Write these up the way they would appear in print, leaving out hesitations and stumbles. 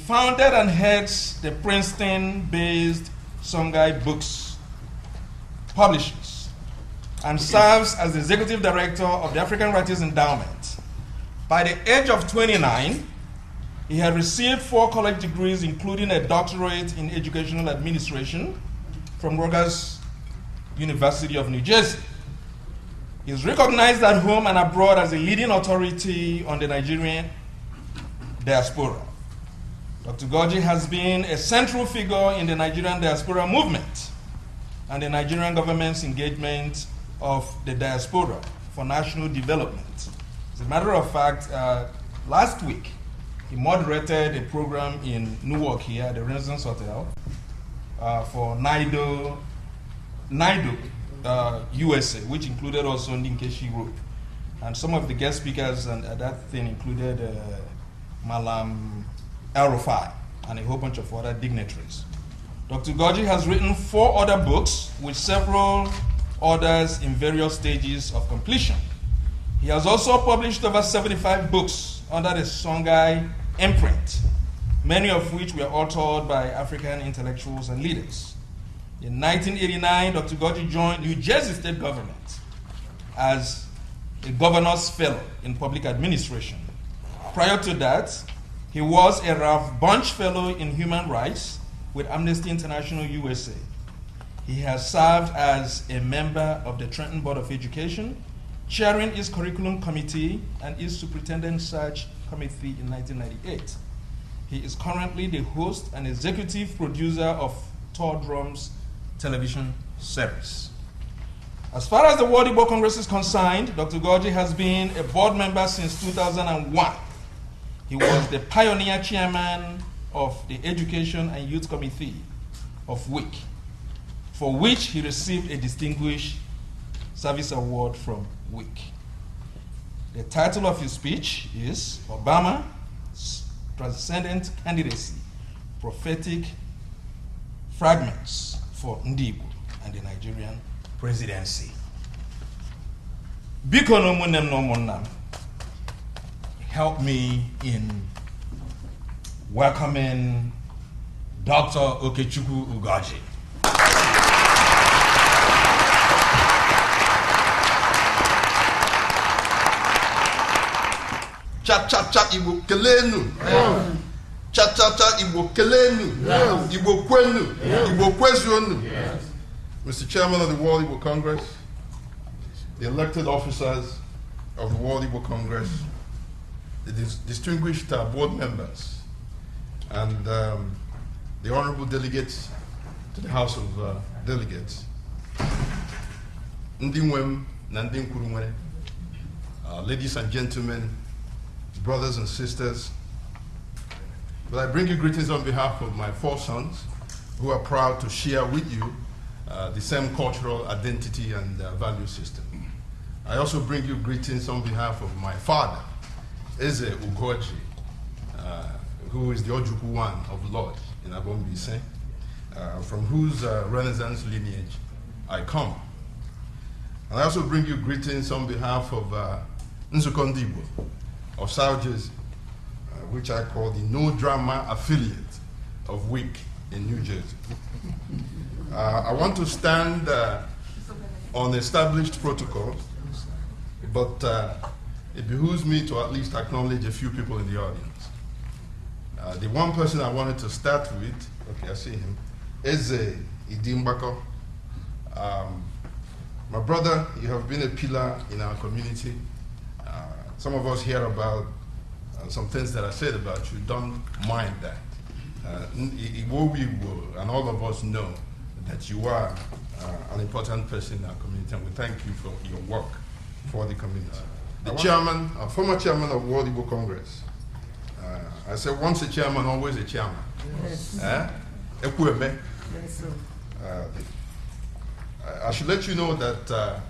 founded and heads the Princeton-based Songhai Books Publishers and serves as the executive director of the African Writers Endowment. By the age of 29, he had received 4 college degrees, including a doctorate in educational administration from Rutgers University of New Jersey. He is recognized at home and abroad as a leading authority on the Nigerian diaspora. Dr. Gorgie has been a central figure in the Nigerian diaspora movement and the Nigerian government's engagement of the diaspora for national development. As a matter of fact, last week, he moderated a program in Newark here at the Renaissance Hotel for NIDO, USA, which included also Ndinkeshi Road. And some of the guest speakers at that thing included Malam El-Rufai and a whole bunch of other dignitaries. Dr. Gorgie has written 4 other books with several others in various stages of completion. He has also published over 75 books under the Songhai imprint, many of which were authored by African intellectuals and leaders. In 1989, Dr. Gorgie joined New Jersey state government as a governor's fellow in public administration. Prior to that, he was a Ralph Bunche Fellow in Human Rights with Amnesty International USA. He has served as a member of the Trenton Board of Education, chairing its curriculum committee and its superintendent search committee in 1998. He is currently the host and executive producer of Tor Drum's television series. As far as the World Igbo Congress is concerned, Dr. Gorgie has been a board member since 2001. He was the pioneer chairman of the Education and Youth Committee of WIC, for which he received a Distinguished Service Award from WIC. The title of his speech is Obama's Transcendent Candidacy, Prophetic Fragments for Ndi Igbo and the Nigerian Presidency. Biko no munem no munam, help me in welcoming Dr. Okechukwu Ugoji. Cha cha cha Igbo kelenu. Cha cha cha Igbo kelenu. Igbo kwenu. Igbo kwezuonu. Mr. Chairman of the World Igbo Congress, the elected officers of the World Igbo Congress, the distinguished board members, and the honorable delegates to the House of Delegates, Ndinwem Nandinkurumwe, ladies and gentlemen, brothers and sisters, but I bring you greetings on behalf of my 4 sons who are proud to share with you the same cultural identity and value system. I also bring you greetings on behalf of my father, Eze Ugoji, who is the Ojukwu one of Lord in Abombise, from whose Renaissance lineage I come. And I also bring you greetings on behalf of Nzukọ Ndị Igbo of South Jersey, which I call the No Drama affiliate of WIC in New Jersey. I want to stand on established protocols, but it behooves me to at least acknowledge a few people in the audience. The one person I wanted to start with, okay, I see him, is Idimbako. My brother, you have been a pillar in our community. Some of us hear about some things that I said about you. Don't mind that. And all of us know that you are an important person in our community, and we thank you for your work for the community. The chairman, former chairman of World Igbo Congress. I said once a chairman, always a chairman. Yes. I should let you know that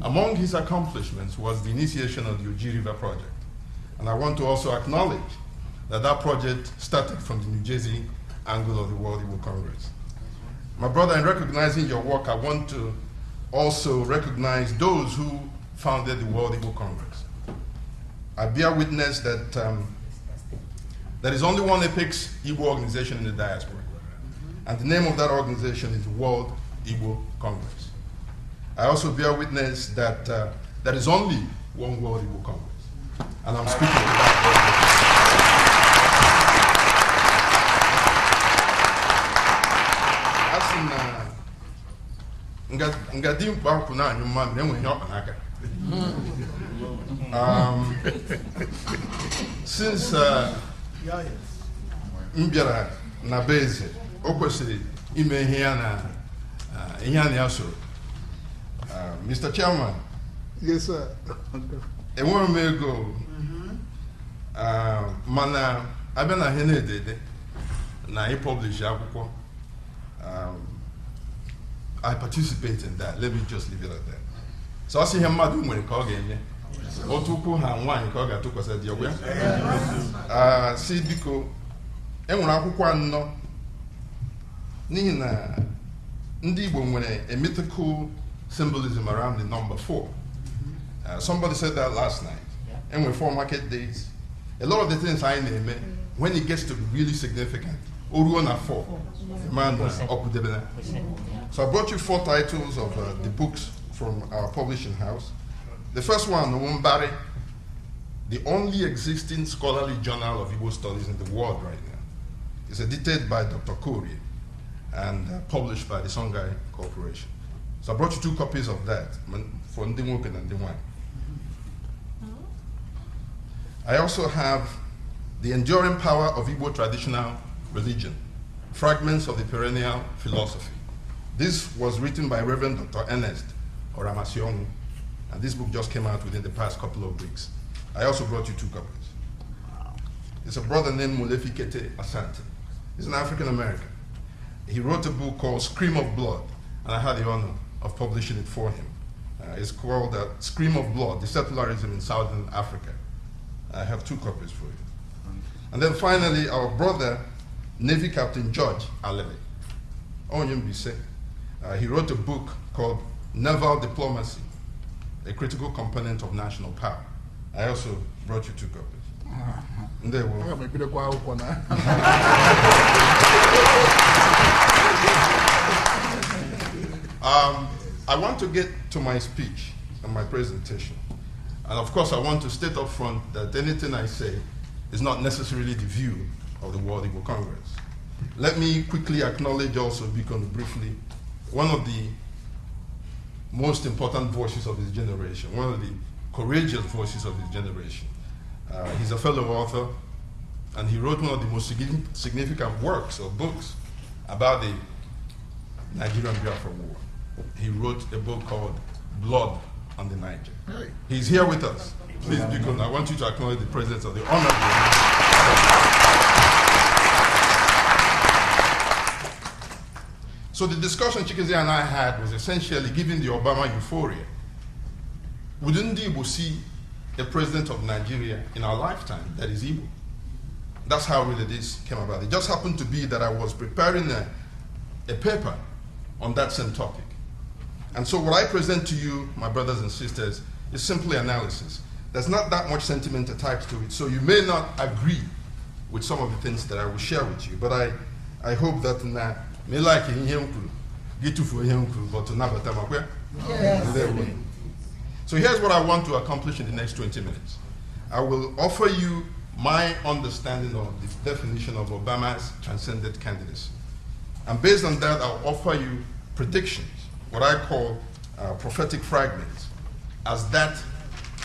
among his accomplishments was the initiation of the Oji River project. And I want to also acknowledge that that project started from the New Jersey angle of the World Igbo Congress. My brother, in recognizing your work, I want to also recognize those who founded the World Igbo Congress. I bear witness that There is only one apex Igbo organization in the diaspora. And the name of that organization is the World Igbo Congress. I also bear witness that there is only one World Igbo Congress. And I'm speaking to that. Since Mbiara na base, o kwesịrị ime ihe ya na Mr. Chairman. Yes, sir. Enwere m ego mana abịa na ihe na-edede na i-publish akwụkwọ. I participate in that. Let me just leave it at that. So I see him madu nwere ka ọ ga-eme. Otu ukwu ha nwaanyị ka ọ ga-atụkwasị dị ọgwụ ya. Si biko enwere akwụkwọ anọ n'ihi na ndị Igbo nwere a mythical symbolism around the number 4. Somebody said that last night. And with 4 market days, a lot of the things I name, when it gets to be really significant, Oruona 4. So I brought you 4 titles of the books from our publishing house. The first one, Umbari, the only existing scholarly journal of Igbo studies in the world right now. It's edited by Dr. Korea and published by the Songhai Corporation. So I brought you 2 copies of that for Ndimwoke and Ndimwai. I also have The Enduring Power of Igbo Traditional Religion, Fragments of the Perennial Philosophy. This was written by Reverend Dr. Ernest Oramasiongu, and this book just came out within the past couple of weeks. I also brought you 2 copies. It's a brother named Molefi Kete Asante. He's an African American. He wrote a book called Scream of Blood, and I had the honor of publishing it for him. It's called Scream of Blood, the Secularism in Southern Africa. I have 2 copies for you. And then finally, our brother, Navy Captain George Alele, Onyembise. He wrote a book called Naval Diplomacy, a Critical Component of National Power. I also brought you 2 copies. And there were. I want to get to my speech and my presentation. And of course, I want to state up front that anything I say is not necessarily the view of the World Igbo Congress. Let me quickly acknowledge also, Bikon briefly, one of the most important voices of his generation, one of the courageous voices of his generation. He's a fellow author, and he wrote one of the most significant works or books about the Nigerian Biafra War. He wrote a book called Blood on the Niger. He's here with us. Please, Bikon, I want you to acknowledge the presence of the honorable. So the discussion Chikezie and I had was essentially, given the Obama euphoria, wouldn't Igbo see a president of Nigeria in our lifetime that is Igbo? That's how really this came about. It just happened to be that I was preparing a paper on that same topic. And so what I present to you, my brothers and sisters, is simply analysis. There's not that much sentiment attached to it, so you may not agree with some of the things that I will share with you, but I hope that me like get to for him, but to never time. So here's what I want to accomplish in the next 20 minutes. I will offer you my understanding of the definition of Obama's transcendent candidacy. And based on that, I'll offer you predictions, what I call prophetic fragments, as that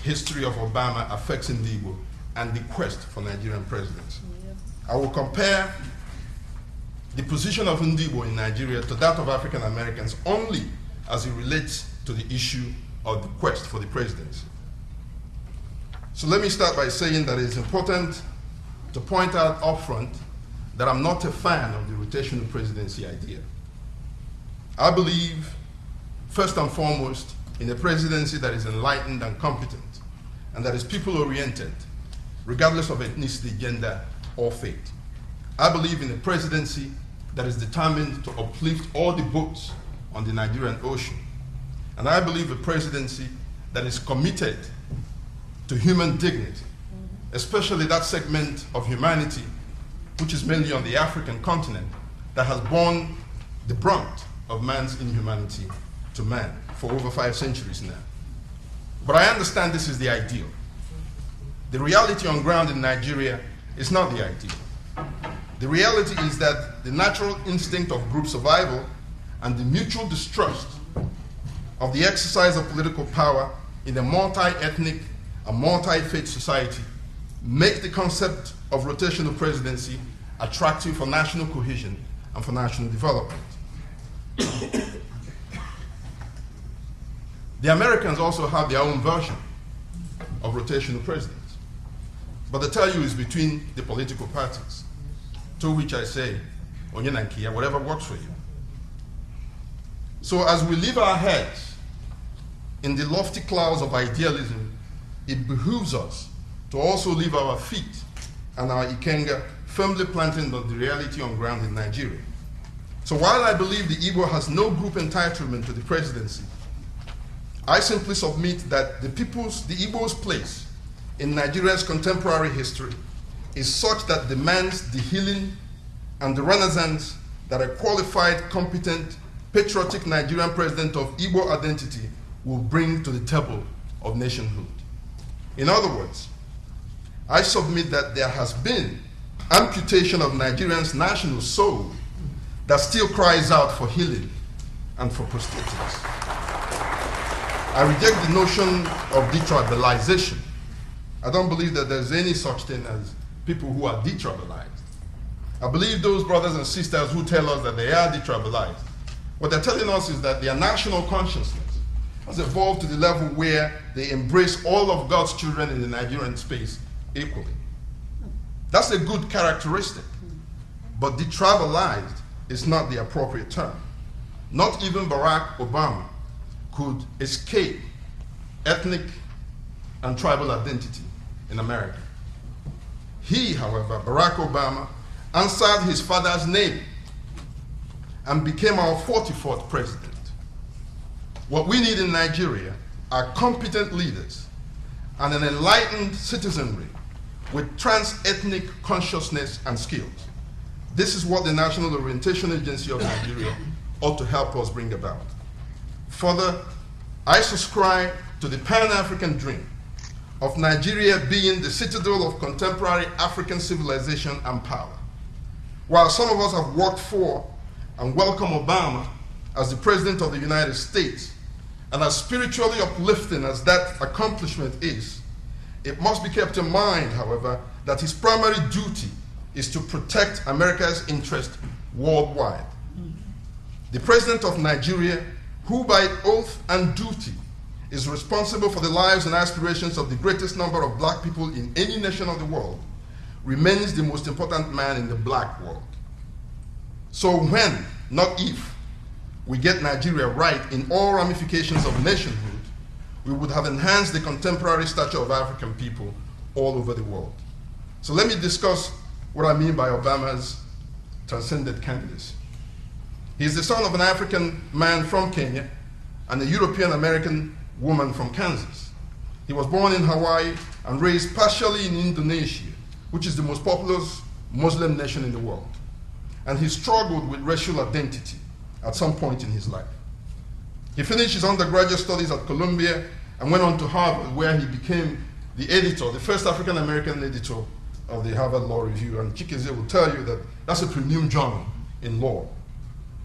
history of Obama affects Igbo and the quest for Nigerian presidency. I will compare the position of Igbo in Nigeria to that of African Americans only as it relates to the issue of the quest for the presidency. So let me start by saying that it's important to point out upfront that I'm not a fan of the rotational presidency idea. I believe, first and foremost, in a presidency that is enlightened and competent, and that is people-oriented, regardless of ethnicity, gender, or faith. I believe in a presidency that is determined to uplift all the boats on the Nigerian Ocean. And I believe a presidency that is committed to human dignity, especially that segment of humanity which is mainly on the African continent, that has borne the brunt of man's inhumanity to man for over 5 centuries now. But I understand this is the ideal. The reality on ground in Nigeria is not the ideal. The reality is that the natural instinct of group survival and the mutual distrust of the exercise of political power in a multi-ethnic and multi-faith society make the concept of rotational presidency attractive for national cohesion and for national development. The Americans also have their own version of rotational presidents. But they tell you it's between the political parties, to which I say, onye na nkiya, whatever works for you. So as we leave our heads in the lofty clouds of idealism, it behooves us to also leave our feet and our ikenga firmly planted on the reality on ground in Nigeria. So while I believe the Igbo has no group entitlement to the presidency, I simply submit that the Igbo's place in Nigeria's contemporary history is such that demands the healing and the renaissance that a qualified, competent, patriotic Nigerian president of Igbo identity will bring to the table of nationhood. In other words, I submit that there has been amputation of Nigerians' national soul that still cries out for healing and for prosthetics. I reject the notion of detribalization. I don't believe that there's any such thing as people who are detribalized. I believe those brothers and sisters who tell us that they are detribalized, what they're telling us is that their national consciousness has evolved to the level where they embrace all of God's children in the Nigerian space equally. That's a good characteristic, but detribalized is not the appropriate term. Not even Barack Obama could escape ethnic and tribal identity in America. He, however, Barack Obama, answered his father's name and became our 44th president. What we need in Nigeria are competent leaders and an enlightened citizenry with trans-ethnic consciousness and skills. This is what the National Orientation Agency of Nigeria ought to help us bring about. Further, I subscribe to the Pan-African dream of Nigeria being the citadel of contemporary African civilization and power. While some of us have worked for and welcomed Obama as the President of the United States, and as spiritually uplifting as that accomplishment is, it must be kept in mind, however, that his primary duty is to protect America's interest worldwide. The President of Nigeria, who by oath and duty is responsible for the lives and aspirations of the greatest number of black people in any nation of the world, remains the most important man in the black world. So when, not if, we get Nigeria right in all ramifications of nationhood, we would have enhanced the contemporary stature of African people all over the world. So let me discuss what I mean by Obama's transcendent candidacy. He is the son of an African man from Kenya and a European-American woman from Kansas. He was born in Hawaii and raised partially in Indonesia, which is the most populous Muslim nation in the world. And he struggled with racial identity at some point in his life. He finished his undergraduate studies at Columbia and went on to Harvard, where he became the editor, the first African-American editor of the Harvard Law Review. And Chikeze will tell you that that's a premium journal in law.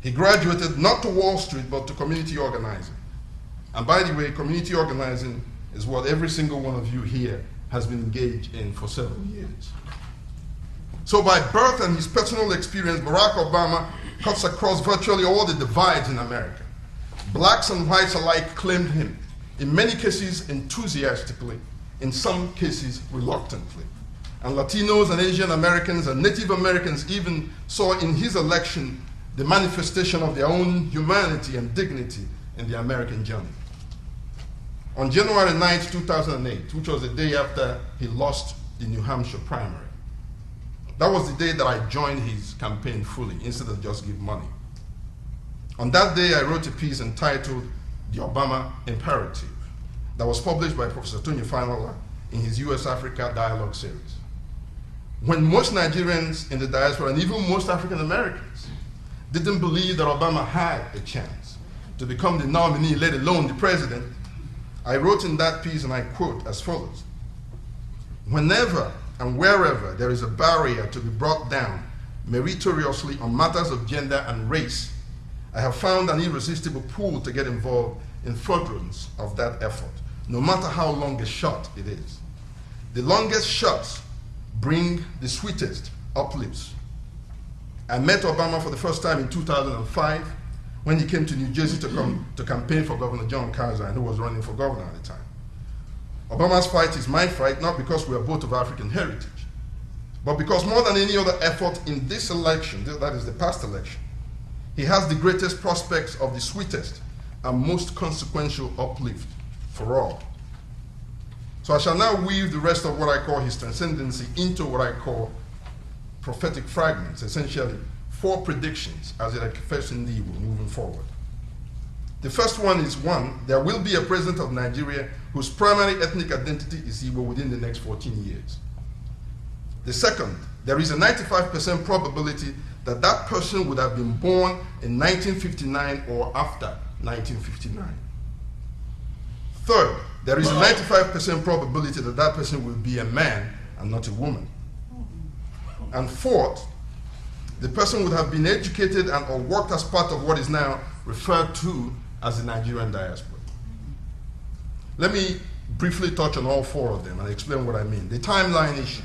He graduated not to Wall Street, but to community organizing. And by the way, community organizing is what every single one of you here has been engaged in for several years. So by birth and his personal experience, Barack Obama cuts across virtually all the divides in America. Blacks and whites alike claimed him, in many cases enthusiastically, in some cases reluctantly. And Latinos and Asian Americans and Native Americans even saw in his election the manifestation of their own humanity and dignity in the American journey. On January 9th, 2008, which was the day after he lost the New Hampshire primary, that was the day that I joined his campaign fully, instead of just give money. On that day, I wrote a piece entitled The Obama Imperative that was published by Professor Tony Fanola in his US-Africa Dialogue series. when most Nigerians in the diaspora, and even most African Americans, didn't believe that Obama had a chance to become the nominee, let alone the president, I wrote in that piece, and I quote as follows: "Whenever and wherever there is a barrier to be brought down meritoriously on matters of gender and race, I have found an irresistible pull to get involved in furtherance of that effort, no matter how long a shot it is. The longest shots bring the sweetest uplifts." I met Obama for the first time in 2005 when he came to New Jersey to campaign for Governor John Karzai, who was running for governor at the time. Obama's fight is my fight, not because we are both of African heritage, but because more than any other effort in this election, that is the past election, he has the greatest prospects of the sweetest and most consequential uplift for all. So I shall now weave the rest of what I call his transcendency into what I call prophetic fragments, essentially 4 predictions as it manifests in the Igbo moving forward. The first one is, 1, there will be a president of Nigeria whose primary ethnic identity is Igbo within the next 14 years. The second, there is a 95% probability that that person would have been born in 1959 or after 1959. Third, there is a 95% probability that that person will be a man and not a woman. And fourth, the person would have been educated and or worked as part of what is now referred to as the Nigerian diaspora. Let me briefly touch on all 4 of them and explain what I mean. The timeline issue.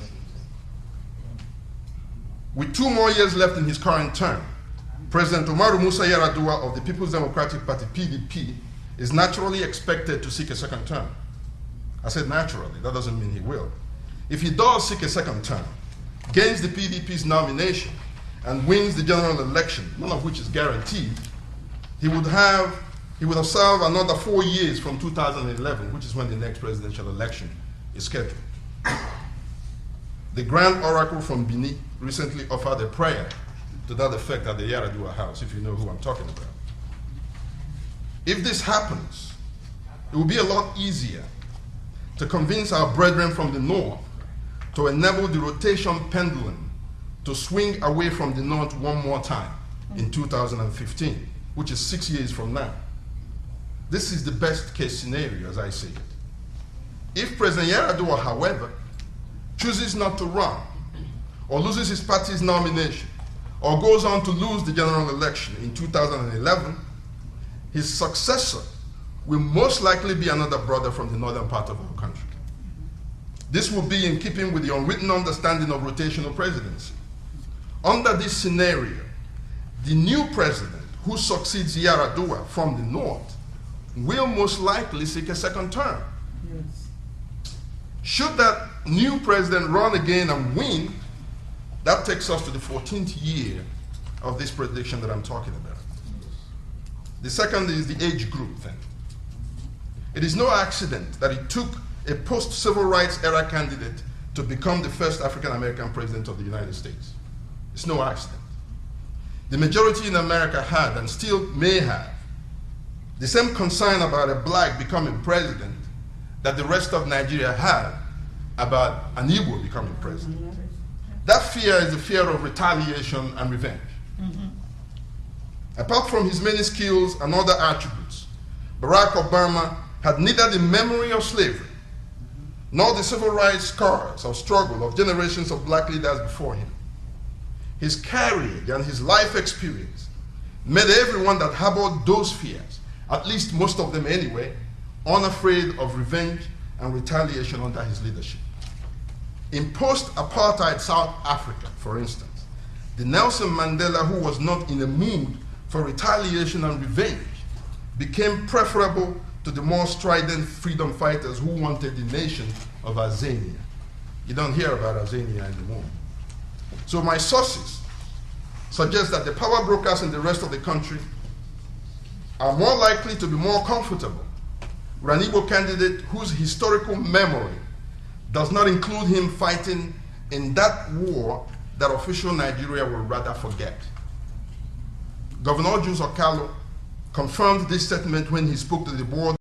With 2 more years left in his current term, President Umaru Musa Yar'Adua of the People's Democratic Party, PDP, is naturally expected to seek a second term. I said naturally, that doesn't mean he will. If he does seek a second term, gains the PDP's nomination, and wins the general election, none of which is guaranteed, he would have served another 4 years from 2011, which is when the next presidential election is scheduled. The Grand Oracle from Benin recently offered a prayer to that effect at the Yar'Adua house, if you know who I'm talking about. If this happens, it will be a lot easier to convince our brethren from the north to enable the rotation pendulum to swing away from the north one more time in 2015, which is 6 years from now. This is the best case scenario as I see it. If President Yar'Adua, however, chooses not to run, or loses his party's nomination, or goes on to lose the general election in 2011, his successor will most likely be another brother from the northern part of our country. This will be in keeping with the unwritten understanding of rotational presidency. Under this scenario, the new president who succeeds Yar'Adua from the north will most likely seek a second term. Yes. Should that new president run again and win, that takes us to the 14th year of this prediction that I'm talking about. The second is the age group thing. It is no accident that it took a post-civil rights era candidate to become the first African-American president of the United States. It's no accident. The majority in America had, and still may have, the same concern about a black becoming president that the rest of Nigeria had about an Igbo becoming president. That fear is the fear of retaliation and revenge. Apart from his many skills and other attributes, Barack Obama had neither the memory of slavery nor the civil rights scars of struggle of generations of black leaders before him. His carriage and his life experience made everyone that harbored those fears, at least most of them anyway, unafraid of revenge and retaliation under his leadership. In post-apartheid South Africa, for instance, the Nelson Mandela who was not in a mood for retaliation and revenge became preferable to the more strident freedom fighters who wanted the nation of Azania. You don't hear about Azania anymore. So my sources suggest that the power brokers in the rest of the country are more likely to be more comfortable with an Igbo candidate whose historical memory does not include him fighting in that war that official Nigeria would rather forget. Governor Jus Okalo confirmed this statement when he spoke to the board